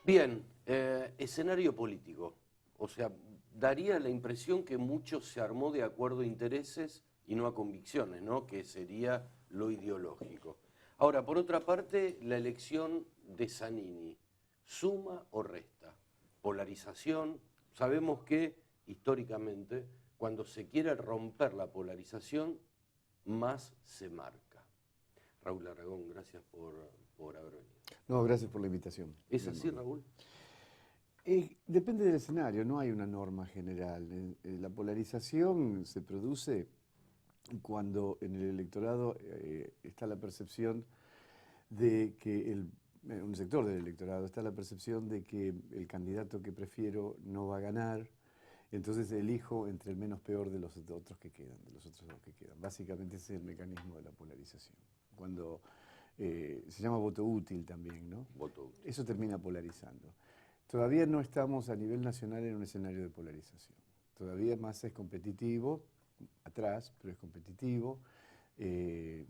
Bien, escenario político. O sea, daría la impresión que mucho se armó de acuerdo a intereses y no a convicciones, ¿no? Que sería lo ideológico. Ahora, por otra parte, la elección de Zanini, ¿suma o resta? Polarización. Sabemos que, históricamente, cuando se quiere romper la polarización, más se marca. Raúl Aragón, gracias por haber venido. No, gracias por la invitación. ¿Es Muy así, amable. Raúl? Depende del escenario, no hay una norma general. La polarización se produce cuando en el electorado está la percepción de que en un sector del electorado está la percepción de que el candidato que prefiero no va a ganar, entonces elijo entre el menos peor de los otros que quedan, de los otros dos que quedan. Básicamente ese es el mecanismo de la polarización. Cuando se llama voto útil también, ¿no? Voto útil. Eso termina polarizando. Todavía no estamos a nivel nacional en un escenario de polarización. Todavía más es competitivo, atrás, pero es competitivo. El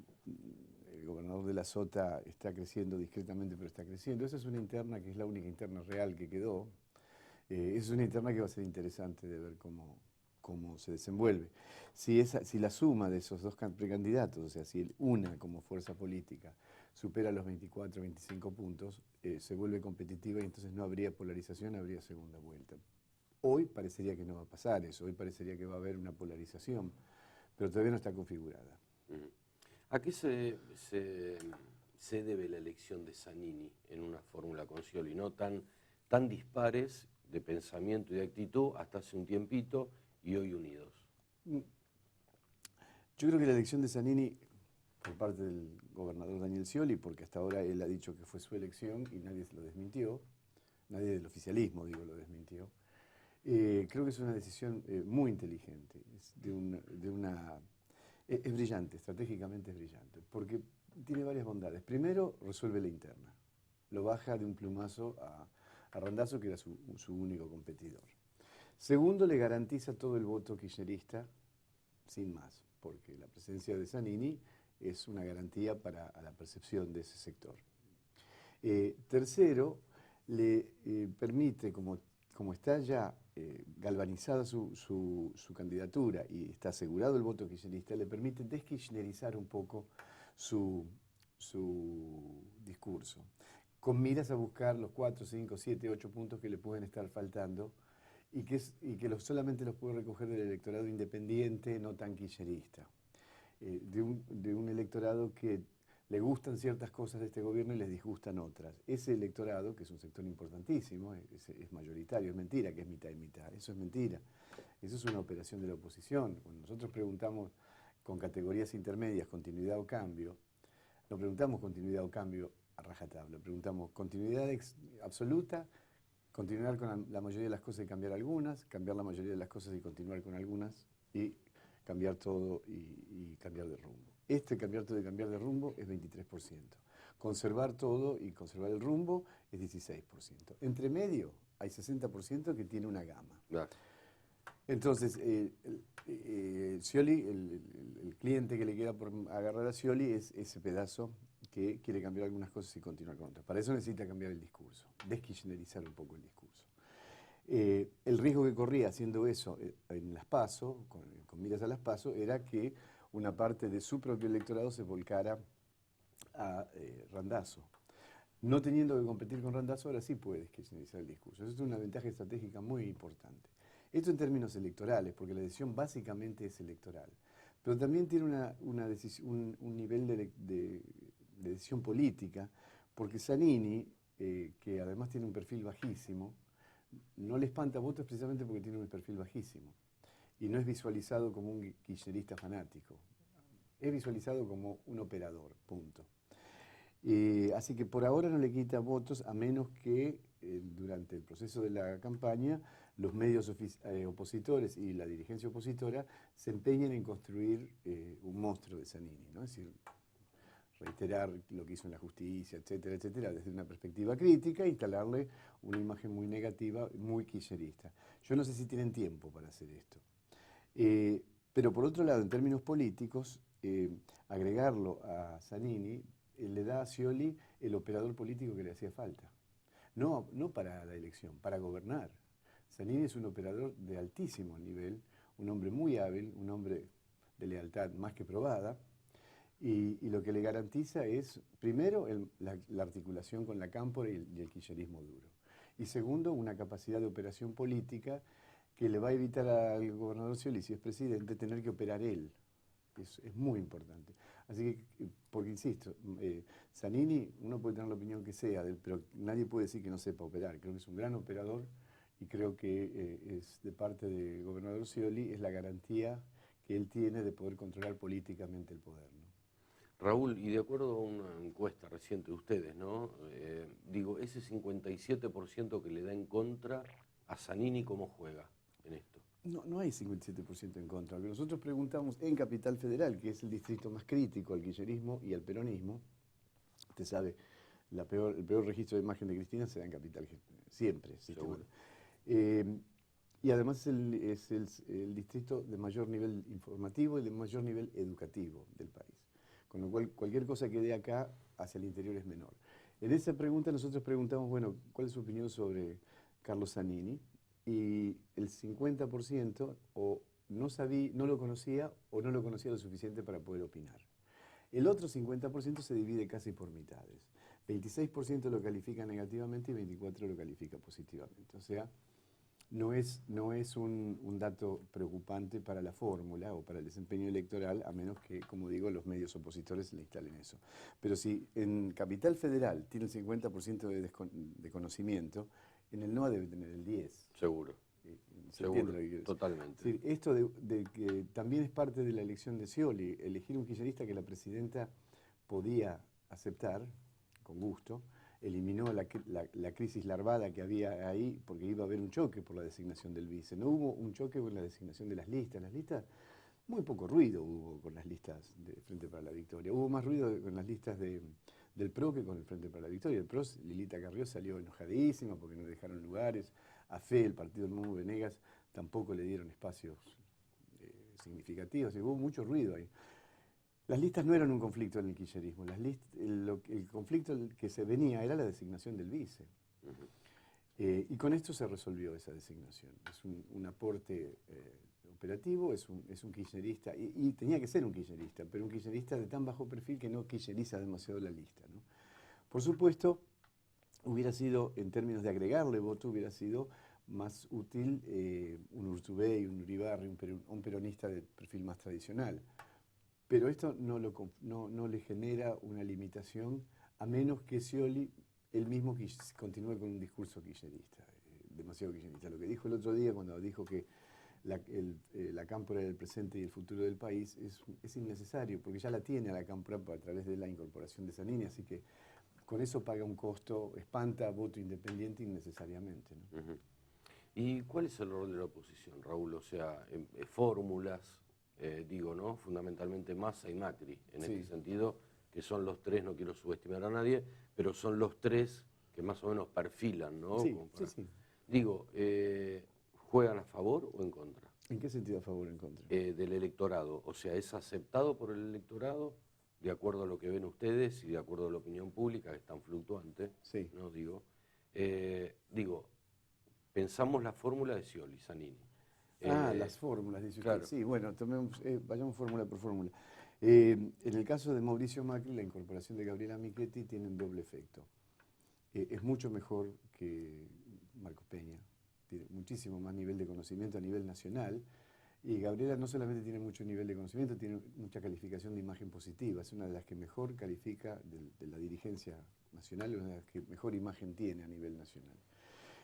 gobernador de la Sota está creciendo discretamente, pero está creciendo. Esa es una interna que es la única interna real que quedó. Esa es una interna que va a ser interesante de ver cómo se desenvuelve. Si la suma de esos dos precandidatos, o sea, si una como fuerza política supera los 24, 25 puntos, se vuelve competitiva y entonces no habría polarización, habría segunda vuelta. Hoy parecería que no va a pasar eso, hoy parecería que va a haber una polarización, pero todavía no está configurada. ¿A qué se debe la elección de Zanini en una fórmula con Scioli, no tan dispares de pensamiento y de actitud hasta hace un tiempito y hoy unidos? Yo creo que la elección de Zanini por parte del gobernador Daniel Scioli, porque hasta ahora él ha dicho que fue su elección y nadie se lo desmintió, nadie del oficialismo, digo, lo desmintió. Creo que es una decisión muy inteligente, es brillante, estratégicamente es brillante, porque tiene varias bondades. Primero, resuelve la interna, lo baja de un plumazo a Randazzo, que era su único competidor. Segundo, le garantiza todo el voto kirchnerista, sin más, porque la presencia de Zanini es una garantía para la percepción de ese sector. Tercero, le permite, como está ya galvanizada su candidatura y está asegurado el voto kirchnerista, le permite deskirchnerizar un poco su discurso, con miras a buscar los 4, 5, 7, 8 puntos que le pueden estar faltando y que solamente los puede recoger del electorado independiente, no tan kirchnerista. De un electorado que le gustan ciertas cosas de este gobierno y les disgustan otras. Ese electorado, que es un sector importantísimo, es mayoritario, es mentira que es mitad y mitad, eso es mentira. Eso es una operación de la oposición. Cuando nosotros preguntamos con categorías intermedias continuidad o cambio, no preguntamos continuidad o cambio a rajatabla, preguntamos continuidad absoluta, continuar con la mayoría de las cosas y cambiar algunas, cambiar la mayoría de las cosas y continuar con algunas, y cambiar todo y cambiar de rumbo. Cambiar todo y cambiar de rumbo es 23%. Conservar todo y conservar el rumbo es 16%. Entre medio hay 60% que tiene una gama. Claro. Entonces, Scioli, el cliente que le queda por agarrar a Scioli es ese pedazo que quiere cambiar algunas cosas y continuar con otras. Para eso necesita cambiar el discurso, deskirchnerizar un poco el discurso. El riesgo que corría haciendo eso en las PASO, con miras a las PASO, era que una parte de su propio electorado se volcara a Randazzo. No teniendo que competir con Randazzo, ahora sí puede deskirchnerizar el discurso. Eso es una ventaja estratégica muy importante. Esto en términos electorales, porque la decisión básicamente es electoral. Pero también tiene un nivel de decisión política, porque Zanini, que además tiene un perfil bajísimo, no le espanta votos precisamente porque tiene un perfil bajísimo. Y no es visualizado como un kirchnerista fanático. Es visualizado como un operador, punto. Así que por ahora no le quita votos, a menos que durante el proceso de la campaña los medios opositores y la dirigencia opositora se empeñen en construir un monstruo de Zanini, ¿no? Es decir, reiterar lo que hizo en la justicia, etcétera, etcétera, desde una perspectiva crítica, instalarle una imagen muy negativa, muy kirchnerista. Yo no sé si tienen tiempo para hacer esto. Pero por otro lado, en términos políticos, agregarlo a Zanini le da a Scioli el operador político que le hacía falta. no para la elección, para gobernar. Zanini es un operador de altísimo nivel, un hombre muy hábil, un hombre de lealtad más que probada, y lo que le garantiza es, primero, la articulación con la cámpora y el kirchnerismo duro. Y segundo, una capacidad de operación política que le va a evitar al gobernador Scioli, si es presidente, tener que operar él. Es muy importante. Así que, porque insisto, Zanini, uno puede tener la opinión que sea, pero nadie puede decir que no sepa operar. Creo que es un gran operador y creo que es de parte del gobernador Scioli, es la garantía que él tiene de poder controlar políticamente el poder, ¿no? Raúl, y de acuerdo a una encuesta reciente de ustedes, ¿no? Digo, ese 57% que le da en contra a Zanini, ¿cómo juega en esto? No hay 57% en contra. Lo que nosotros preguntamos en Capital Federal, que es el distrito más crítico al kirchnerismo y al peronismo, usted sabe, el peor registro de imagen de Cristina se da en Capital, siempre. Seguro. Y además es el distrito de mayor nivel informativo y de mayor nivel educativo del país. Con lo cual, cualquier cosa que dé acá hacia el interior es menor. En esa pregunta nosotros preguntamos, bueno, ¿cuál es su opinión sobre Carlos Zanini? Y el 50% o no lo conocía o no lo conocía lo suficiente para poder opinar. El otro 50% se divide casi por mitades. 26% lo califica negativamente y 24% lo califica positivamente. O sea, no es un dato preocupante para la fórmula o para el desempeño electoral, a menos que, como digo, los medios opositores le instalen eso. Pero si en Capital Federal tiene el 50% de conocimiento, en el NOA debe tener el 10%. Seguro. Seguro, Totalmente. Sí, esto de que también es parte de la elección de Scioli, elegir un kirchnerista que la presidenta podía aceptar, con gusto, eliminó la crisis larvada que había ahí, porque iba a haber un choque por la designación del vice. No hubo un choque con la designación de las listas. Las listas, muy poco ruido hubo con las listas de Frente para la Victoria. Hubo más ruido con las listas del PRO que con el Frente para la Victoria. El PRO, Lilita Carrió salió enojadísima porque no dejaron lugares. A FE, el partido del Mundo Venegas, tampoco le dieron espacios significativos. Hubo mucho ruido ahí. Las listas no eran un conflicto en el kirchnerismo. El conflicto que se venía era la designación del vice. Y con esto se resolvió esa designación. Es un aporte operativo, es un kirchnerista, y tenía que ser un kirchnerista, pero un kirchnerista de tan bajo perfil que no kirchneriza demasiado la lista, ¿no? Por supuesto, hubiera sido, en términos de agregarle voto, hubiera sido más útil un Urtubey, un Uribarri, un peronista de perfil más tradicional. Pero esto no le genera una limitación, a menos que Scioli él mismo continúe con un discurso kirchnerista, demasiado kirchnerista. Lo que dijo el otro día cuando dijo que la cámpora era el presente y el futuro del país es innecesario, porque ya la tiene a la cámpora a través de la incorporación de Zanini, así que con eso paga un costo, espanta voto independiente innecesariamente, ¿no? Uh-huh. ¿Y cuál es el rol de la oposición, Raúl? O sea, fórmulas, digo, ¿no? Fundamentalmente Massa y Macri, en este sentido, que son los tres, no quiero subestimar a nadie, pero son los tres que más o menos perfilan, ¿no? Sí. Digo, ¿juegan a favor o en contra? ¿En qué sentido a favor o en contra? Del electorado. O sea, ¿es aceptado por el electorado de acuerdo a lo que ven ustedes y de acuerdo a la opinión pública, que es tan fluctuante? Sí. ¿No? Digo, pensamos la fórmula de Scioli, Zanini. Las fórmulas, dice usted. Claro. Sí, bueno, vayamos fórmula por fórmula. En el caso de Mauricio Macri, la incorporación de Gabriela Michetti tiene un doble efecto. Es mucho mejor que Marcos Peña, tiene muchísimo más nivel de conocimiento a nivel nacional, y Gabriela no solamente tiene mucho nivel de conocimiento, tiene mucha calificación de imagen positiva, es una de las que mejor califica de la dirigencia nacional, una de las que mejor imagen tiene a nivel nacional.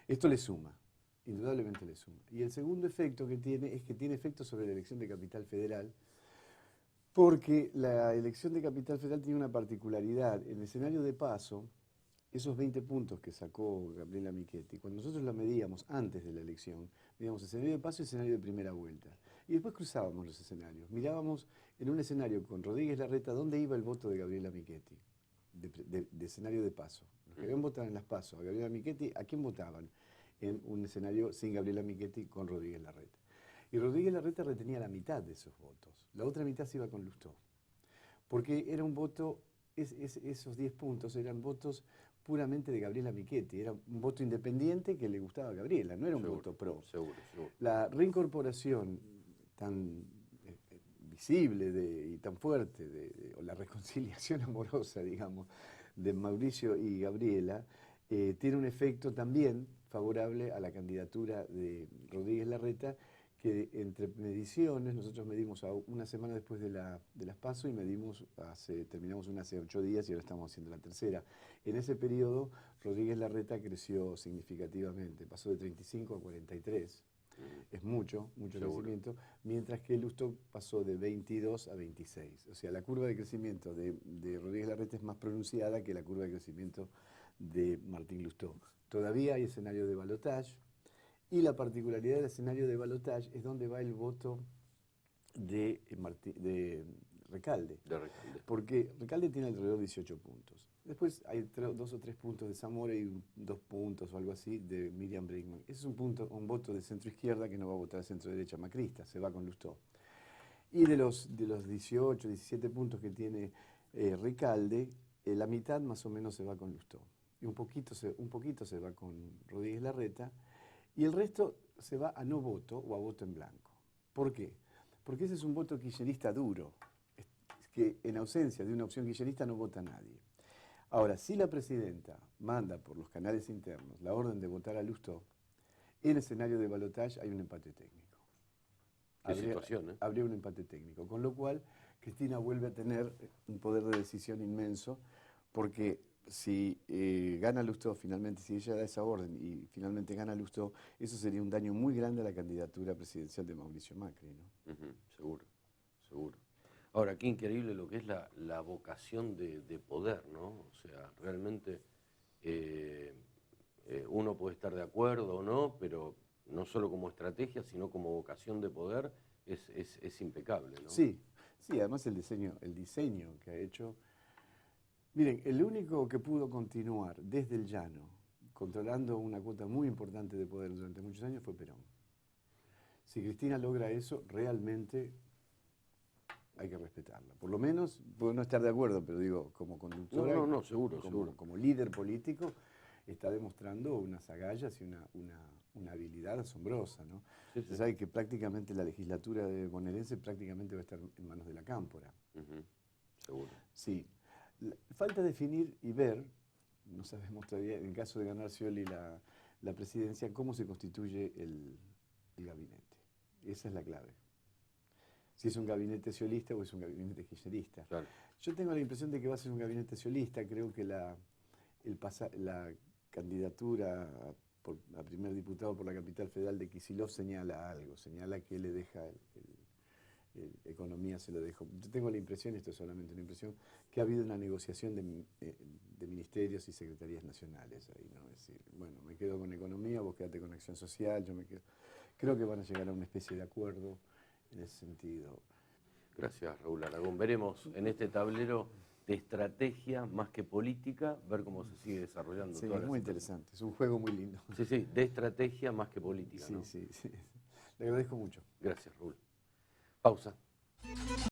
Esto le suma. Indudablemente le suma. Y el segundo efecto que tiene es que tiene efecto sobre la elección de Capital Federal, porque la elección de Capital Federal tiene una particularidad. En el escenario de paso, esos 20 puntos que sacó Gabriela Michetti, cuando nosotros la medíamos antes de la elección, medíamos escenario de paso y escenario de primera vuelta. Y después cruzábamos los escenarios. Mirábamos en un escenario con Rodríguez Larreta dónde iba el voto de Gabriela Michetti, de escenario de paso. Los que habían votado en las pasos a Gabriela Michetti, ¿a quién votaban? En un escenario sin Gabriela Michetti con Rodríguez Larreta. Y Rodríguez Larreta retenía la mitad de esos votos. La otra mitad se iba con Lustó. Porque era un voto, esos 10 puntos eran votos puramente de Gabriela Michetti, era un voto independiente que le gustaba a Gabriela, no era un voto pro. Seguro. La reincorporación tan visible y tan fuerte, o la reconciliación amorosa, digamos, de Mauricio y Gabriela, tiene un efecto también favorable a la candidatura de Rodríguez Larreta, que entre mediciones, nosotros medimos una semana después de las PASO y terminamos una hace 8 días y ahora estamos haciendo la tercera. En ese periodo, Rodríguez Larreta creció significativamente, pasó de 35 a 43. Es mucho crecimiento, mientras que Lustó pasó de 22 a 26. O sea, la curva de crecimiento de Rodríguez Larreta es más pronunciada que la curva de crecimiento de Martín Lustó. Todavía hay escenario de balotaje, y la particularidad del escenario de balotaje es donde va el voto de Recalde. Porque Recalde tiene alrededor de 18 puntos. Después hay 2 o 3 puntos de Zamora y 2 puntos o algo así de Miriam Bregman. Ese es un voto de centro izquierda que no va a votar centro derecha macrista, se va con Lustó. Y de los 18, 17 puntos que tiene Recalde, la mitad más o menos se va con Lustó. Y un poquito se va con Rodríguez Larreta. Y el resto se va a no voto o a voto en blanco. ¿Por qué? Porque ese es un voto kirchnerista duro, que en ausencia de una opción kirchnerista no vota nadie. Ahora, si la presidenta manda por los canales internos la orden de votar a Lustó, en el escenario de balotaje hay un empate técnico. Habría un empate técnico, con lo cual Cristina vuelve a tener un poder de decisión inmenso, porque si gana Lustó finalmente, si ella da esa orden y finalmente gana Lustó, eso sería un daño muy grande a la candidatura presidencial de Mauricio Macri, ¿no? Seguro. Ahora, qué increíble lo que es la vocación de poder, ¿no? O sea, realmente uno puede estar de acuerdo o no, pero no solo como estrategia, sino como vocación de poder es impecable, ¿no? Sí, además el diseño que ha hecho. Miren, el único que pudo continuar desde el llano, controlando una cuota muy importante de poder durante muchos años, fue Perón. Si Cristina logra eso, realmente hay que respetarla. Por lo menos, puedo no estar de acuerdo, pero digo, como conductora, seguro. Como líder político, está demostrando unas agallas y una habilidad asombrosa, ¿no? Sí. Se sabe que prácticamente la legislatura de bonaerense prácticamente va a estar en manos de la Cámpora. Seguro. Sí. Falta definir y ver, no sabemos todavía, en caso de ganar Scioli la presidencia, cómo se constituye el gabinete. Esa es la clave. Si es un gabinete sciolista o es un gabinete kirchnerista. Claro. Yo tengo la impresión de que va a ser un gabinete sciolista. Creo que la candidatura a primer diputado por la capital federal de Kicillof señala algo, señala que le deja economía se lo dejó. Yo tengo la impresión, esto es solamente una impresión, que ha habido una negociación de ministerios y secretarías nacionales ahí, ¿no? Es decir, bueno, me quedo con economía, vos quedate con acción social, yo me quedo. Creo que van a llegar a una especie de acuerdo en ese sentido. Gracias, Raúl Aragón. Veremos en este tablero de estrategia más que política, ver cómo se sigue desarrollando. Sí, es muy interesante, es un juego muy lindo. Sí, de estrategia más que política, ¿no? Sí. Le agradezco mucho. Gracias, Raúl. Pausa.